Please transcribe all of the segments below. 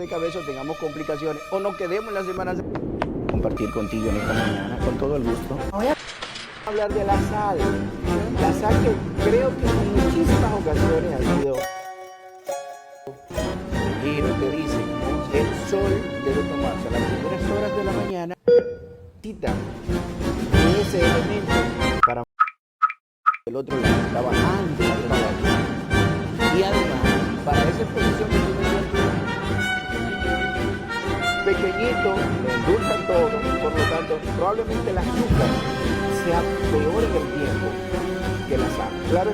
de cabeza o tengamos complicaciones o nos quedemos en la semana compartir contigo en esta mañana, con todo el gusto. Voy a hablar de la sal que creo que en muchísimas ocasiones ha sido giro que dice, el sol debe tomarse a las primeras horas de la mañana, cita ese elemento para el otro lado, está bajando y además para esa exposición que tiene pequeñito, le endulza todo, por lo tanto, probablemente el azúcar sea peor en el tiempo que la sal. Claro.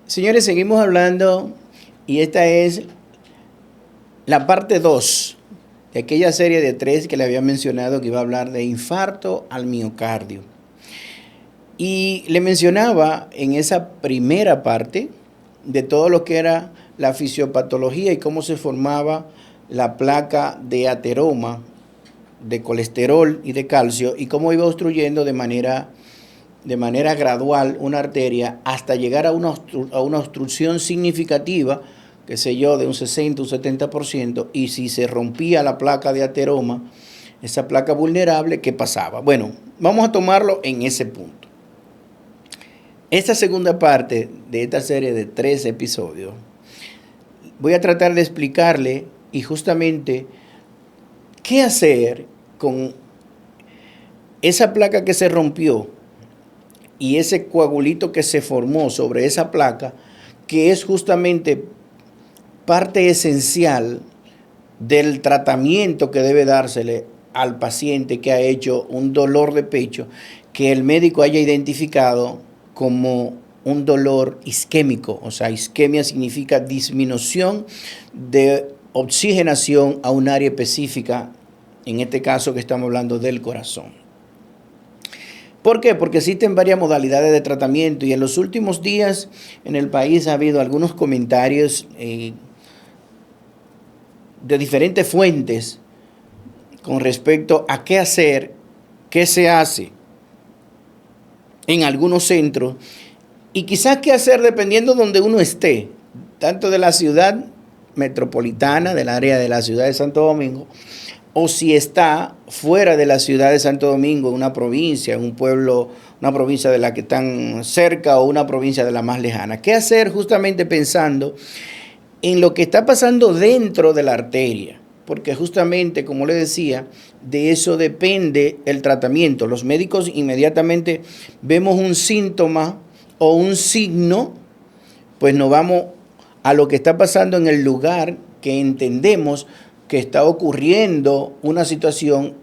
Señores, seguimos hablando y esta es la parte 2 de aquella serie de 3 que le había mencionado que iba a hablar de infarto al miocardio. Y le mencionaba en esa primera parte de todo lo que era la fisiopatología y cómo se formaba la placa de ateroma, de colesterol y de calcio, y cómo iba obstruyendo de manera gradual una arteria hasta llegar a una obstrucción significativa, qué sé yo, de un 60, un 70%, y si se rompía la placa de ateroma, esa placa vulnerable, ¿qué pasaba? Bueno, vamos a tomarlo en ese punto. Esta segunda parte de esta serie de 3 episodios, voy a tratar de explicarle y justamente qué hacer con esa placa que se rompió y ese coagulito que se formó sobre esa placa, que es justamente parte esencial del tratamiento que debe dársele al paciente que ha hecho un dolor de pecho, que el médico haya identificado como un dolor isquémico. O sea, isquemia significa disminución de oxigenación a un área específica, en este caso que estamos hablando del corazón. ¿Por qué? Porque existen varias modalidades de tratamiento y en los últimos días en el país ha habido algunos comentarios de diferentes fuentes con respecto a qué hacer, qué se hace en algunos centros y quizás qué hacer dependiendo de donde uno esté, tanto de la ciudad metropolitana, del área de la ciudad de Santo Domingo, o si está fuera de la ciudad de Santo Domingo, en una provincia, en un pueblo, una provincia de la que están cerca o una provincia de la más lejana. ¿Qué hacer justamente pensando en lo que está pasando dentro de la arteria? Porque justamente, como le decía, de eso depende el tratamiento. Los médicos inmediatamente vemos un síntoma o un signo, pues nos vamos a lo que está pasando en el lugar que entendemos que está ocurriendo una situación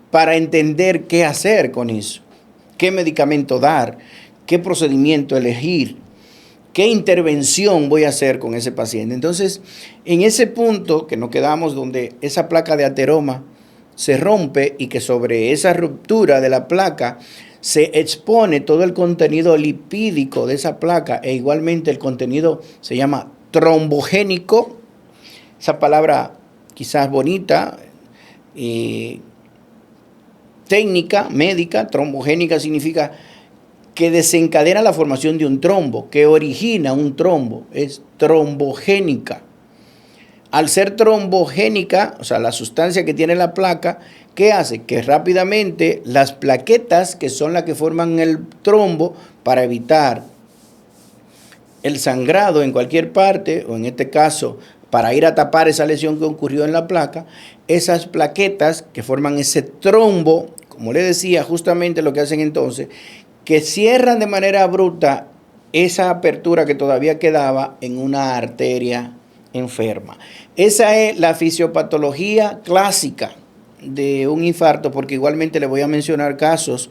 para entender qué hacer con eso, qué medicamento dar, qué procedimiento elegir, qué intervención voy a hacer con ese paciente. Entonces, en ese punto que nos quedamos donde esa placa de ateroma se rompe y que sobre esa ruptura de la placa se expone todo el contenido lipídico de esa placa e igualmente el contenido se llama trombogénico, esa palabra quizás bonita, técnica, médica. Trombogénica significa que desencadena la formación de un trombo, que origina un trombo, es trombogénica. Al ser trombogénica, o sea, la sustancia que tiene la placa, ¿qué hace? Que rápidamente las plaquetas, que son las que forman el trombo, para evitar el sangrado en cualquier parte, o en este caso, para ir a tapar esa lesión que ocurrió en la placa, esas plaquetas que forman ese trombo, como le decía, justamente lo que hacen entonces, que cierran de manera abrupta esa apertura que todavía quedaba en una arteria enferma. Esa es la fisiopatología clásica de un infarto, porque igualmente le voy a mencionar casos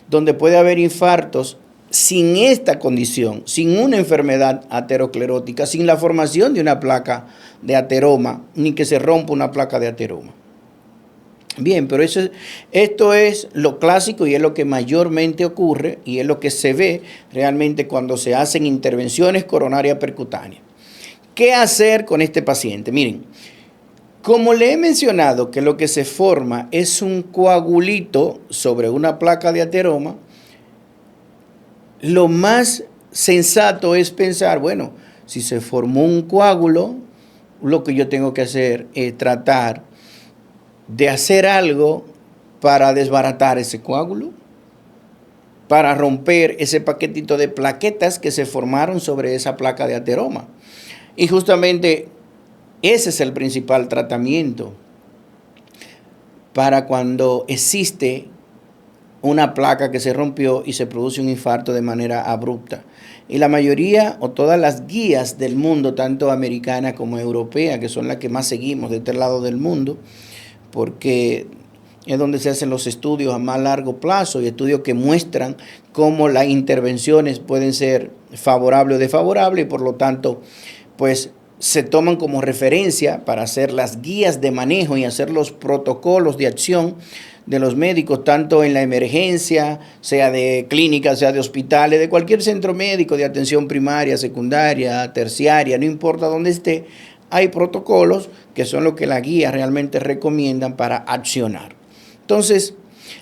donde puede haber infartos sin esta condición, sin una enfermedad aterosclerótica, sin la formación de una placa de ateroma, ni que se rompa una placa de ateroma. Bien, pero esto es lo clásico y es lo que mayormente ocurre y es lo que se ve realmente cuando se hacen intervenciones coronarias percutáneas. ¿Qué hacer con este paciente? Miren, como le he mencionado que lo que se forma es un coagulito sobre una placa de ateroma, lo más sensato es pensar, bueno, si se formó un coágulo, lo que yo tengo que hacer es tratar de hacer algo para desbaratar ese coágulo, para romper ese paquetito de plaquetas que se formaron sobre esa placa de ateroma. Y justamente ese es el principal tratamiento para cuando existe una placa que se rompió y se produce un infarto de manera abrupta. Y la mayoría o todas las guías del mundo, tanto americana como europea, que son las que más seguimos de este lado del mundo, porque es donde se hacen los estudios a más largo plazo y estudios que muestran cómo las intervenciones pueden ser favorables o desfavorables y por lo tanto, pues se toman como referencia para hacer las guías de manejo y hacer los protocolos de acción de los médicos, tanto en la emergencia, sea de clínicas, sea de hospitales, de cualquier centro médico de atención primaria, secundaria, terciaria, no importa dónde esté, hay protocolos que son lo que las guías realmente recomiendan para accionar. Entonces,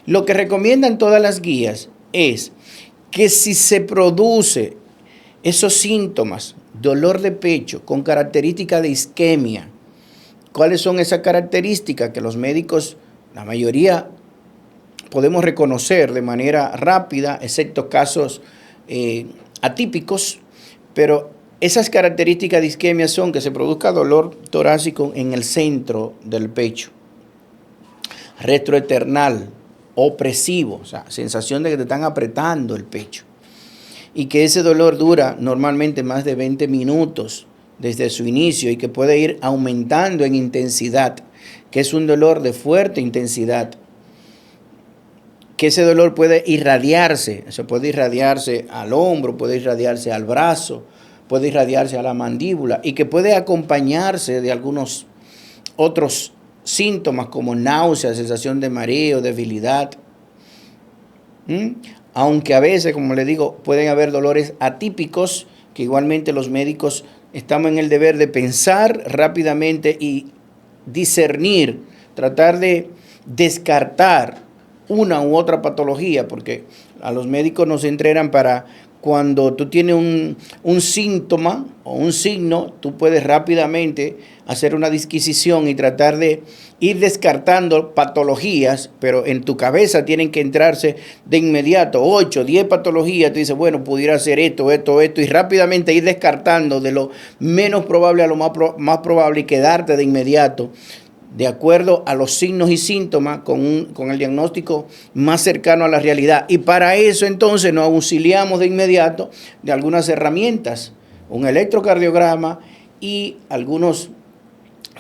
lo que recomiendan todas las guías es que si se produce esos síntomas, dolor de pecho con característica de isquemia, ¿cuáles son esas características que los médicos, la mayoría, podemos reconocer de manera rápida, excepto casos atípicos? Pero esas características de isquemia son que se produzca dolor torácico en el centro del pecho, retroesternal, opresivo, o sea, sensación de que te están apretando el pecho, y que ese dolor dura normalmente más de 20 minutos desde su inicio y que puede ir aumentando en intensidad, que es un dolor de fuerte intensidad, que ese dolor puede irradiarse, puede irradiarse al hombro, puede irradiarse al brazo, puede irradiarse a la mandíbula y que puede acompañarse de algunos otros síntomas como náusea, sensación de mareo, debilidad. Aunque a veces, como le digo, pueden haber dolores atípicos que igualmente los médicos estamos en el deber de pensar rápidamente y discernir, tratar de descartar una u otra patología, porque a los médicos nos entrenan para cuando tú tienes un síntoma o un signo, tú puedes rápidamente hacer una disquisición y tratar de ir descartando patologías, pero en tu cabeza tienen que entrarse de inmediato 8, 10 patologías. Tú dices, bueno, pudiera ser esto, y rápidamente ir descartando de lo menos probable a lo más probable y quedarte de inmediato de acuerdo a los signos y síntomas con el diagnóstico más cercano a la realidad. Y para eso entonces nos auxiliamos de inmediato de algunas herramientas, un electrocardiograma y algunos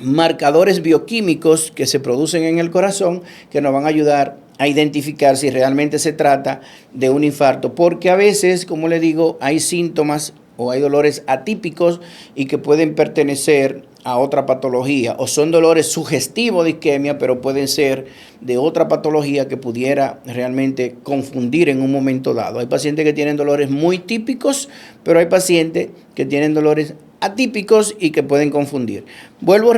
marcadores bioquímicos que se producen en el corazón que nos van a ayudar a identificar si realmente se trata de un infarto. Porque a veces, como le digo, hay síntomas o hay dolores atípicos y que pueden pertenecer a otra patología, o son dolores sugestivos de isquemia, pero pueden ser de otra patología que pudiera realmente confundir en un momento dado. Hay pacientes que tienen dolores muy típicos, pero hay pacientes que tienen dolores atípicos y que pueden confundir. Vuelvo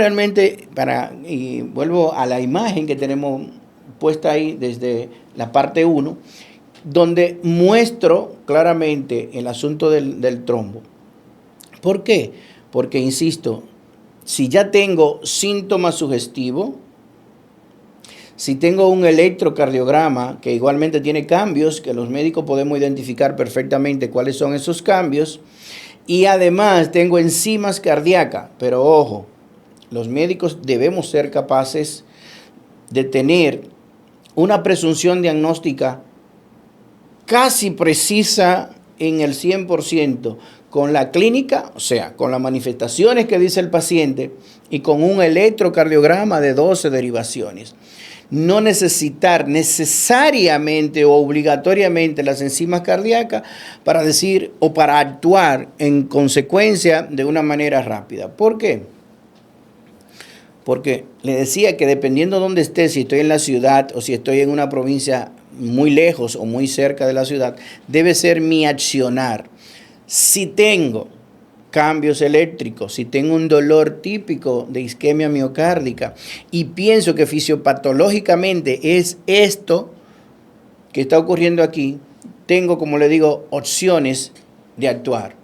a la imagen que tenemos puesta ahí desde la parte 1, donde muestro claramente el asunto del trombo. ¿Por qué? Porque, insisto, si ya tengo síntomas sugestivos, si tengo un electrocardiograma que igualmente tiene cambios, que los médicos podemos identificar perfectamente cuáles son esos cambios, y además tengo enzimas cardíacas, pero ojo, los médicos debemos ser capaces de tener una presunción diagnóstica casi precisa en el 100%, con la clínica, o sea, con las manifestaciones que dice el paciente y con un electrocardiograma de 12 derivaciones. No necesitar necesariamente o obligatoriamente las enzimas cardíacas para decir o para actuar en consecuencia de una manera rápida. ¿Por qué? Porque le decía que dependiendo de dónde esté, si estoy en la ciudad o si estoy en una provincia muy lejos o muy cerca de la ciudad, debe ser mi accionar. Si tengo cambios eléctricos, si tengo un dolor típico de isquemia miocárdica y pienso que fisiopatológicamente es esto que está ocurriendo aquí, tengo, como le digo, opciones de actuar.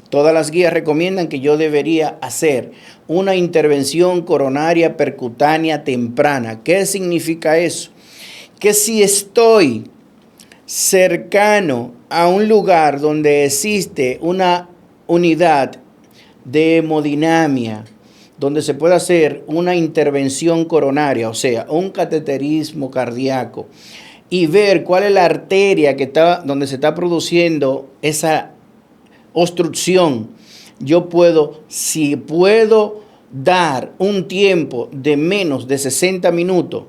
Todas las guías recomiendan que yo debería hacer una intervención coronaria percutánea temprana. ¿Qué significa eso? Que si estoy cercano a un lugar donde existe una unidad de hemodinamia, donde se puede hacer una intervención coronaria, o sea, un cateterismo cardíaco, y ver cuál es la arteria que está, donde se está produciendo esa obstrucción, yo puedo, si puedo dar un tiempo de menos de 60 minutos,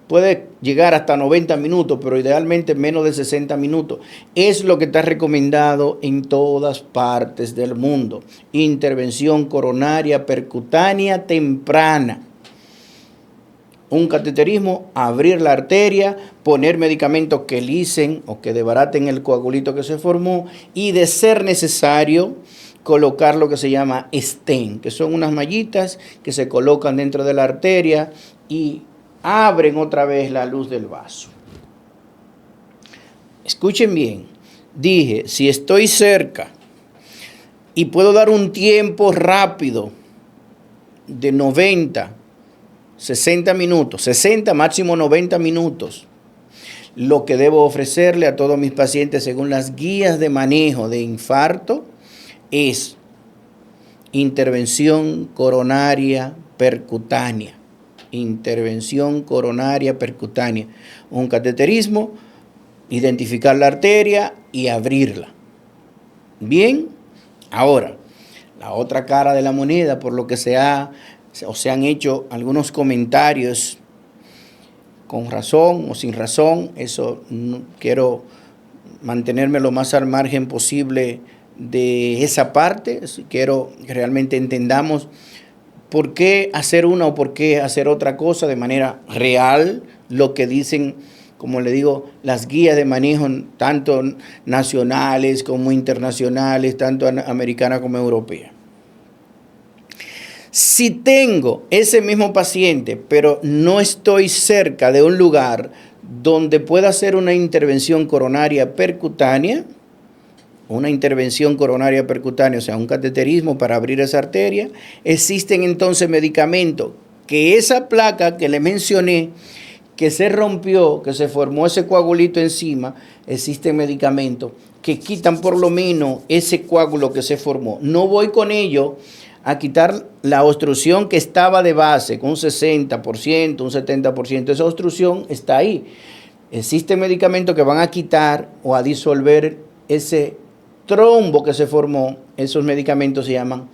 puede llegar hasta 90 minutos, pero idealmente menos de 60 minutos. Es lo que está recomendado en todas partes del mundo. Intervención coronaria percutánea temprana. Un cateterismo, abrir la arteria, poner medicamentos que lisen o que desbaraten el coagulito que se formó y, de ser necesario, colocar lo que se llama stent, que son unas mallitas que se colocan dentro de la arteria y abren otra vez la luz del vaso. Escuchen bien, dije, si estoy cerca y puedo dar un tiempo rápido de 90, 60 minutos, 60, máximo 90 minutos, lo que debo ofrecerle a todos mis pacientes según las guías de manejo de infarto es intervención coronaria percutánea. Intervención coronaria percutánea. Un cateterismo, identificar la arteria y abrirla. Bien, ahora, la otra cara de la moneda, por lo que se han hecho algunos comentarios con razón o sin razón, eso no, quiero mantenerme lo más al margen posible de esa parte. Quiero que realmente entendamos por qué hacer una o por qué hacer otra cosa de manera real, lo que dicen, como le digo, las guías de manejo, tanto nacionales como internacionales, tanto americanas como europeas. Si tengo ese mismo paciente, pero no estoy cerca de un lugar donde pueda hacer una intervención coronaria percutánea, o sea, un cateterismo para abrir esa arteria, existen entonces medicamentos que esa placa que le mencioné, que se rompió, que se formó ese coagulito encima, existen medicamentos que quitan por lo menos ese coágulo que se formó. No voy con ello a quitar la obstrucción que estaba de base, con un 60%, un 70%, esa obstrucción está ahí. Existen medicamentos que van a quitar o a disolver ese trombo que se formó. Esos medicamentos se llaman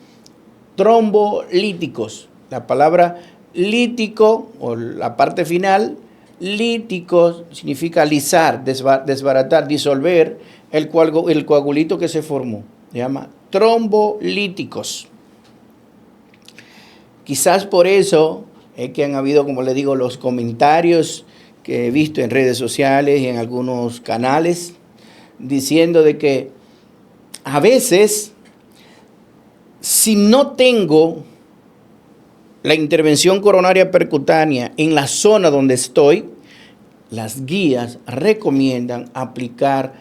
trombolíticos. La palabra lítico, o la parte final, lítico, significa lisar, desbaratar, disolver el coagulito que se formó. Se llama trombolíticos. Quizás por eso es que han habido, como le digo, los comentarios que he visto en redes sociales y en algunos canales, diciendo de que a veces, si no tengo la intervención coronaria percutánea en la zona donde estoy, las guías recomiendan aplicar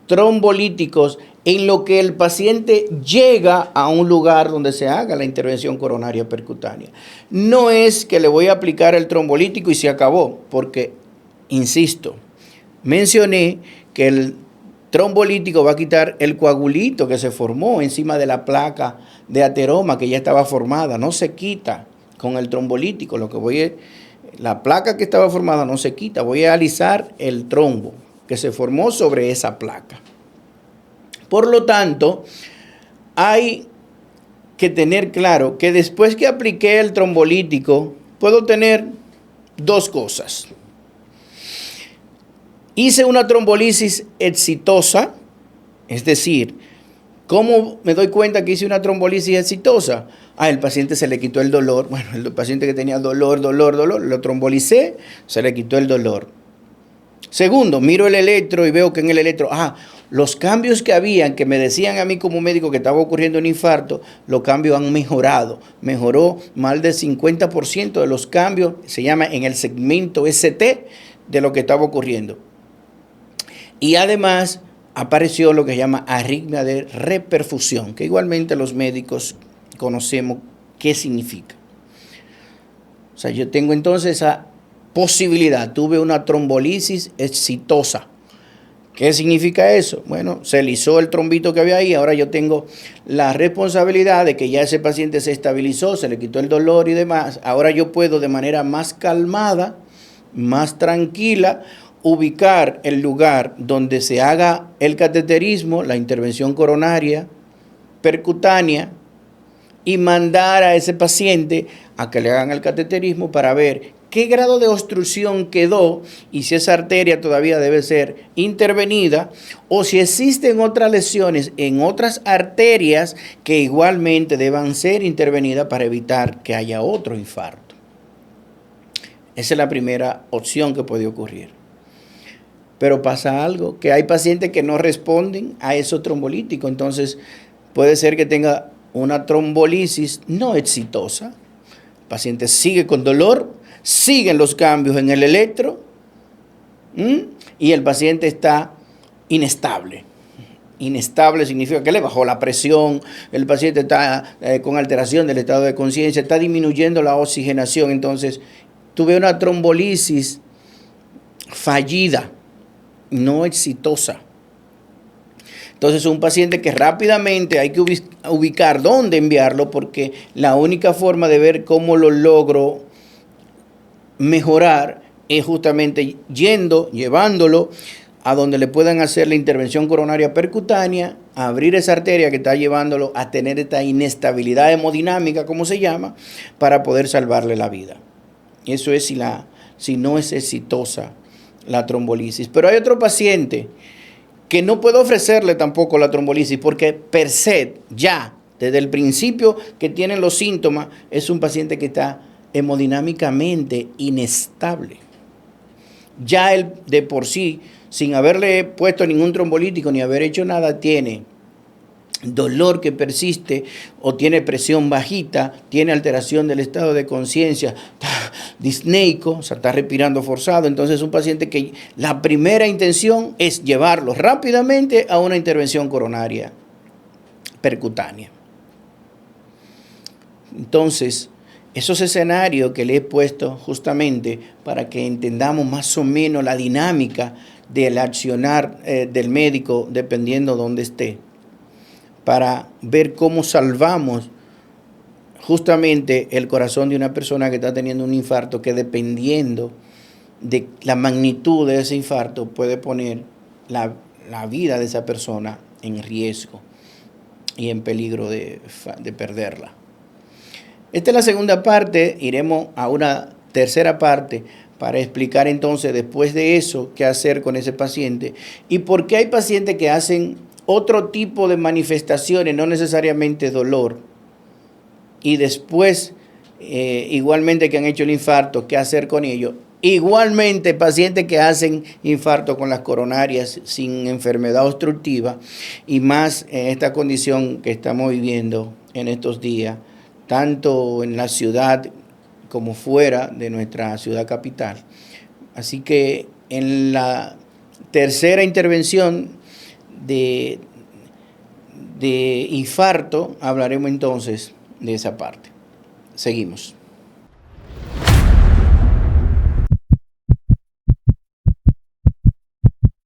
trombolíticos en lo que el paciente llega a un lugar donde se haga la intervención coronaria percutánea. No es que le voy a aplicar el trombolítico y se acabó, porque, insisto, mencioné que el trombolítico va a quitar el coagulito que se formó encima de la placa de ateroma que ya estaba formada. No se quita con el trombolítico. La placa que estaba formada no se quita. Voy a alisar el trombo que se formó sobre esa placa. Por lo tanto, hay que tener claro que después que apliqué el trombolítico, puedo tener dos cosas. Hice una trombolisis exitosa, es decir, ¿cómo me doy cuenta que hice una trombolisis exitosa? El paciente se le quitó el dolor. Bueno, el paciente que tenía dolor, lo trombolicé, se le quitó el dolor. Segundo, miro el electro y veo que en el electro, los cambios que habían, que me decían a mí como médico que estaba ocurriendo un infarto, los cambios han mejorado. Mejoró más del 50% de los cambios, se llama en el segmento ST, de lo que estaba ocurriendo. Y además apareció lo que se llama arritmia de reperfusión, que igualmente los médicos conocemos qué significa. O sea, yo tengo entonces esa posibilidad, tuve una trombolisis exitosa. ¿Qué significa eso? Bueno, se lisó el trombito que había ahí, ahora yo tengo la responsabilidad de que ya ese paciente se estabilizó, se le quitó el dolor y demás. Ahora yo puedo de manera más calmada, más tranquila, ubicar el lugar donde se haga el cateterismo, la intervención coronaria, percutánea, y mandar a ese paciente a que le hagan el cateterismo para ver qué grado de obstrucción quedó y si esa arteria todavía debe ser intervenida o si existen otras lesiones en otras arterias que igualmente deban ser intervenidas para evitar que haya otro infarto. Esa es la primera opción que puede ocurrir. Pero pasa algo, que hay pacientes que no responden a esos trombolíticos, entonces puede ser que tenga una trombolisis no exitosa. El paciente sigue con dolor, siguen los cambios en el electro y el paciente está inestable. Inestable significa que le bajó la presión, el paciente está con alteración del estado de conciencia, está disminuyendo la oxigenación. Entonces, tuve una trombolisis fallida, no exitosa. Entonces, un paciente que rápidamente hay que ubicar dónde enviarlo, porque la única forma de ver cómo lo logro mejorar es justamente llevándolo a donde le puedan hacer la intervención coronaria percutánea, abrir esa arteria que está llevándolo a tener esta inestabilidad hemodinámica, como se llama, para poder salvarle la vida. Eso es si no es exitosa la trombolisis. Pero hay otro paciente que no puedo ofrecerle tampoco la trombolisis porque per se, ya, desde el principio que tienen los síntomas, es un paciente que está hemodinámicamente inestable. Ya él de por sí, sin haberle puesto ningún trombolítico ni haber hecho nada, tiene dolor que persiste o tiene presión bajita, tiene alteración del estado de conciencia, disneico, o sea, está respirando forzado. Entonces es un paciente que la primera intención es llevarlo rápidamente a una intervención coronaria percutánea. Entonces, esos escenarios que le he puesto justamente para que entendamos más o menos la dinámica del accionar del médico dependiendo de dónde esté, para ver cómo salvamos justamente el corazón de una persona que está teniendo un infarto, que dependiendo de la magnitud de ese infarto puede poner la vida de esa persona en riesgo y en peligro de perderla. Esta es la segunda parte. Iremos a una tercera parte para explicar entonces después de eso qué hacer con ese paciente y por qué hay pacientes que hacen otro tipo de manifestaciones, no necesariamente dolor, y después igualmente que han hecho el infarto, qué hacer con ellos. Igualmente pacientes que hacen infarto con las coronarias sin enfermedad obstructiva y más en esta condición que estamos viviendo en estos días, tanto en la ciudad como fuera de nuestra ciudad capital. Así que en la tercera intervención de infarto hablaremos entonces de esa parte. Seguimos.